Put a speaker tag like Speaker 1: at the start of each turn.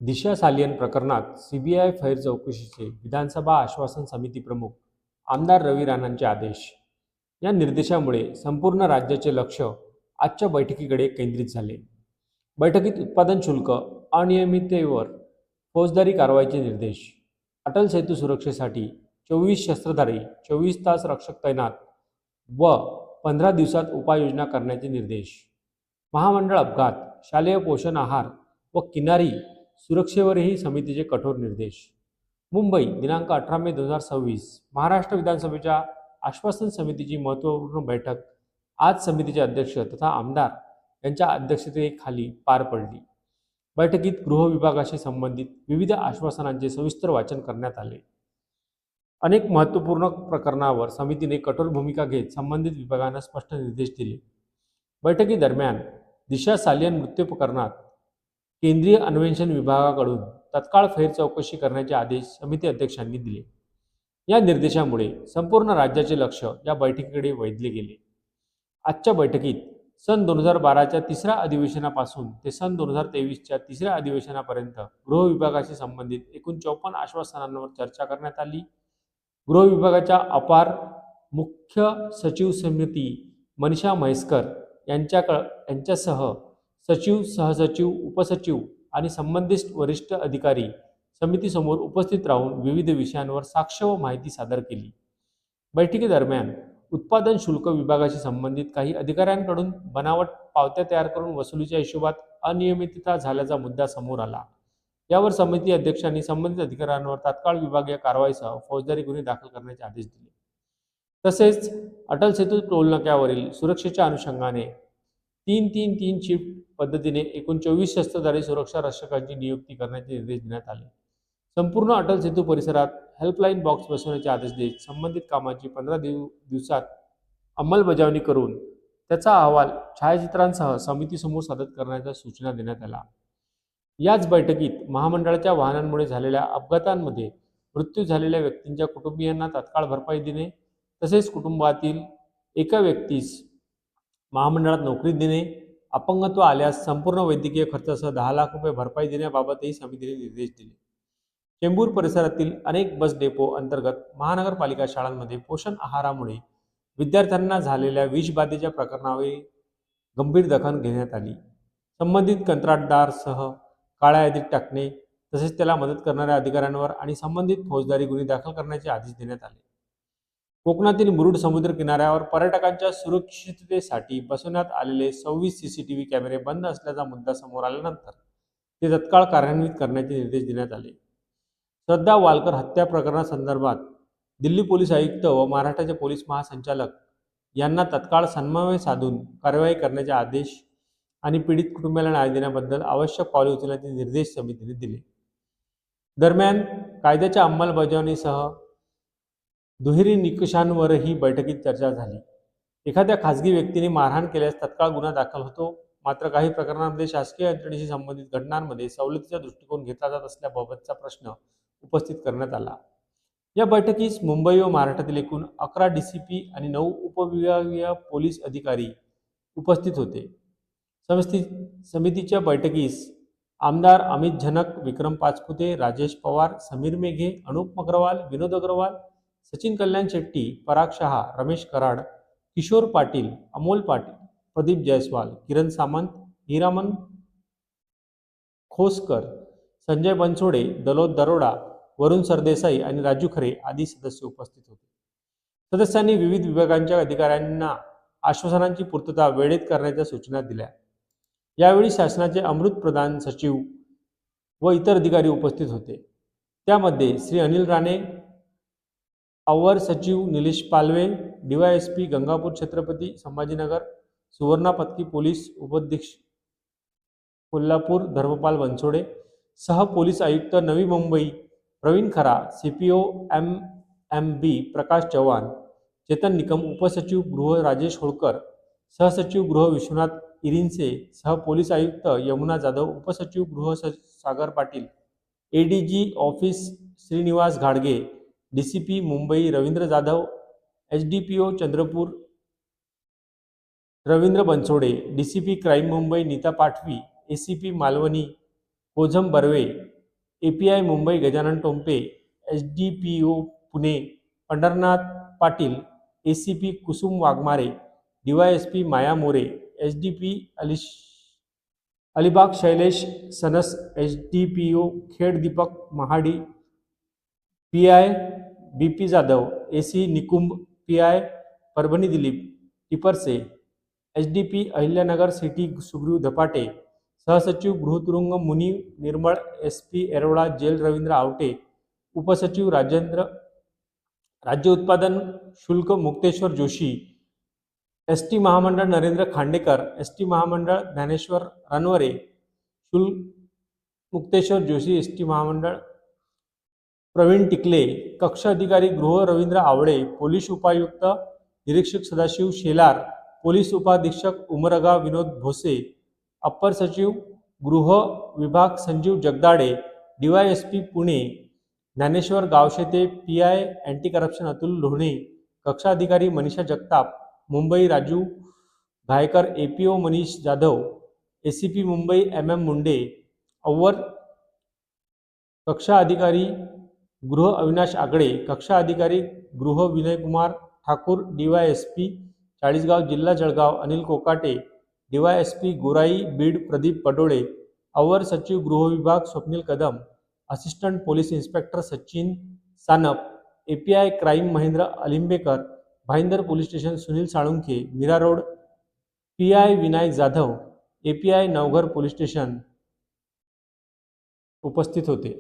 Speaker 1: दिशा सालियन प्रकरणात CBI fair चौकशीचे विधानसभा आश्वासन समिती प्रमुख आमदार रवी राणांचे आदेश. या निर्देशामुळे संपूर्ण राज्याचे लक्ष आजच्या बैठकीकडे केंद्रित झाले. बैठकीत उत्पादन शुल्क अनियमिततेवर फौजदारी कारवाईचे निर्देश, अटल सेतू सुरक्षेसाठी 24 शस्त्रधारी 24 तास रक्षक तैनात व 15 दिवसात उपाययोजना करण्याचे निर्देश, महामंडळ अपघात, शालेय पोषण आहार व किनारी सुरक्षेवरही समितीचे कठोर निर्देश. मुंबई दिनांक 18 मे 2026. महाराष्ट्र विधानसभेच्या आश्वासन समितीची महत्त्वपूर्ण बैठक आज समितीचे अध्यक्ष तथा आमदार यांच्या अध्यक्षतेखाली पार पडली. बैठकीत गृह विभागाशी संबंधित विविध आश्वासनांचे सविस्तर वाचन करण्यात आले. अनेक महत्त्वपूर्ण प्रकरणावर समितीने कठोर भूमिका घेत संबंधित विभागांना स्पष्ट निर्देश दिले. बैठकीदरम्यान दिशा सालियन मृत्यू प्रकरणात केंद्रीय अन्वेषण विभागाकडून तत्काळ फेर चौकशी करण्याचे आदेश समिती अध्यक्षांनी दिले. या निर्देशामुळे संपूर्ण राज्याचे लक्ष या बैठकीकडे वेधले गेले. आजच्या बैठकीत सन 2012च्या तिसऱ्या अधिवेशनापासून ते सन 2023च्या तिसऱ्या अधिवेशनापर्यंत गृह विभागाशी संबंधित एकूण 54 आश्वासनांवर चर्चा करण्यात आली. गृह विभागाच्या अपार मुख्य सचिव समिती मनीषा म्हैसकर यांच्यासह सचिव, सहसचिव, उपसचिव आणि संबंधित वरिष्ठ अधिकारी समितीसमोर उपस्थित राहून विविध विषयांवर साक्ष व माहिती सादर केली. बैठकीदरम्यान उत्पादन शुल्क विभागाशी संबंधित काही अधिकाऱ्यांकडून बनावट पावत्या तयार करून वसुलीच्या हिशोबात अनियमितता झाल्याचा मुद्दा समोर आला. यावर समिती अध्यक्षांनी संबंधित अधिकाऱ्यांवर तात्काळ विभागीय कारवाईसह फौजदारी गुन्हे दाखल करण्याचे आदेश दिले. तसेच अटल सेतू टोलनाक्यावरील सुरक्षेच्या अनुषंगाने 3-3-3 शिफ्ट पद्धतीने एकूण 24 शस्त्रधारी सुरक्षा रक्षकांची नियुक्ती करण्याचे निर्देश देण्यात आले. संपूर्ण अटल सेतू परिसरात हेल्पलाईन बॉक्स बसवण्याचे आदेश देत संबंधित कामाची 15 दिवसात अंमलबजावणी करून त्याचा अहवाल छायाचित्रांसह समितीसमोर सादर करण्याच्या सूचना देण्यात आल्या. याच बैठकीत महामंडळाच्या वाहनांमुळे झालेल्या अपघातांमध्ये मृत्यू झालेल्या व्यक्तींच्या कुटुंबियांना तात्काळ भरपाई देणे, तसेच कुटुंबातील एका व्यक्तीस महामंडळात नोकरी देणे, अपंगत्व आल्यास संपूर्ण वैद्यकीय खर्चासह 10 लाख रुपये भरपाई देण्याबाबतही समितीने निर्देश दिले. चेंबूर परिसरातील अनेक बस डेपो अंतर्गत महानगरपालिका शाळांमध्ये पोषण आहारामुळे विद्यार्थ्यांना झालेल्या विषबाधेच्या प्रकरणावर गंभीर दखल घेण्यात आली. संबंधित कंत्राटदारासह काळ्या यादीत टाकणे, तसेच त्याला मदत करणाऱ्या अधिकाऱ्यांवर आणि संबंधित फौजदारी गुन्हे दाखल करण्याचे आदेश देण्यात आले. कोकणातील मुरुड समुद्र किनाऱ्यावर पर्यटकांच्या सुरक्षिततेसाठी बसवण्यात आलेले 26 CCTV कॅमेरे बंद असल्याचा मुद्दा समोर आल्यानंतर ते तत्काळ कार्यान्वित करण्याचे निर्देश देण्यात आले. श्रद्धा वालकर हत्या प्रकरणासंदर्भात दिल्ली पोलीस आयुक्त व महाराष्ट्राचे पोलीस महासंचालक यांना तत्काळ समन्वय साधून कार्यवाही करण्याचे आदेश आणि पीडित कुटुंबाला न्याय देण्याबद्दल आवश्यक पावले उचलण्याचे निर्देश समितीने दिले. दरम्यान कायद्याच्या अंमलबजावणीसह दुहेरी निकषांवरही बैठकीत चर्चा झाली. एखाद्या खासगी व्यक्तीने मारहाण केल्यास तत्काळ गुन्हा दाखल होतो, मात्र काही प्रकरणांमध्ये शासकीय यंत्रणेशी संबंधित घटनांमध्ये सवलतीचा दृष्टिकोन घेतला जात असल्याबाबतचा प्रश्न उपस्थित करण्यात आला. या बैठकीस मुंबई व महाराष्ट्रातील एकूण 11 DCP आणि 9 उपविभागीय पोलीस अधिकारी उपस्थित होते. समितीच्या बैठकीस आमदार अमित झनक, विक्रम पाचपुते, राजेश पवार, समीर मेघे, अनुप अग्रवाल, विनोद अग्रवाल, सचिन कल्याण शेट्टी, पराग शहा, रमेश कराड, किशोर पाटील, अमोल पाटील, प्रदीप जयस्वाल, किरण सामंत, हिरामन खोसकर, संजय बनसोडे, दलोद दरोडा, वरुण सरदेसाई आणि राजू खरे आदी सदस्य उपस्थित होते. सदस्यांनी विविध विभागांच्या अधिकाऱ्यांना आश्वासनांची पूर्तता वेळेत करण्याच्या सूचना दिल्या. यावेळी शासनाचे अमृत प्रधान सचिव व इतर अधिकारी उपस्थित होते. त्यामध्ये श्री अनिल राणे, अवर सचिव निलेश पालवे, DYSP गंगापूर छत्रपती संभाजीनगर, सुवर्णा पत्की पोलीस उपाधीक्षक कोल्हापूर धर्मपाल बनसोडे, सह पोलीस आयुक्त नवी मुंबई प्रवीण खरा, CPO MMB प्रकाश चव्हाण, चेतन निकम, उपसचिव गृह राजेश होळकर, सहसचिव गृह विश्वनाथ इरिन्से, सह पोलीस आयुक्त यमुना जाधव, उपसचिव गृह सागर पाटील, ADG ऑफिस श्रीनिवास घाडगे, DCP Mumbai Ravindra Jadhav, HDPO Chandrapur Ravindra Bansode, DCP crime Mumbai Nita Pathavi, ACP Malvani Kozam Barve, API Mumbai Gajanan Tompe, SDPO Pune Pandharnath Patil, ACP Kusum Waghmare, DYSP Maya More, SDP Alibag Shailesh Sanas, SDPO Khed Deepak Mahadi, PI BP Jadhav, AC Nikumbh, PI Parbhani Dilip Tiparse, SDP Ahilyanagar city Sugriv Dhapate, सहसचिव गृहतुरुंग मुनी निर्मळ, SP एरोळा जेल रवींद्र आवटे, उपसचिव राज्य उत्पादन शुल्क मुक्तेश्वर जोशी, ST महामंडळ नरेंद्र खांडेकर, ST महामंडळ ज्ञानेश्वर रानवरे, शुल्क मुक्तेश्वर जोशी, ST महामंडळ प्रवीण टिकले, कक्ष अधिकारी गृह रवींद्र आवळे, पोलीस उपायुक्त निरीक्षक सदाशिव शेलार, पोलीस उपाधीक्षक उमरगा विनोद भोसे, अप्पर सचिव गृह विभाग Sanjeev Jagdade, DYSP Pune Dnyaneshwar Gawshete, PI anti corruption Atul Lohane, कक्षाधिकारी Manisha Jagtap, Mumbai Raju Ghaykar, APO Manish Jadhav, ACP Mumbai MM Munde, अव्वर कक्षा अधिकारी गृह अविनाश आगडे, कक्षा अधिकारी गृह विनयकुमार ठाकूर, DYSP चाळीसगाव जिल्हा जळगाव अनिल कोकाटे, DYSP गोराई बीड प्रदीप पडोळे, अवर सचिव गृह विभाग Swapnil Kadam, assistant police inspector Sachin Sanap, API crime Mahendra Alimbekar, Bhayander police station Sunil Salunkhe, Mira road PI Vinayak Jadhav, API Navghar police station उपस्थित होते.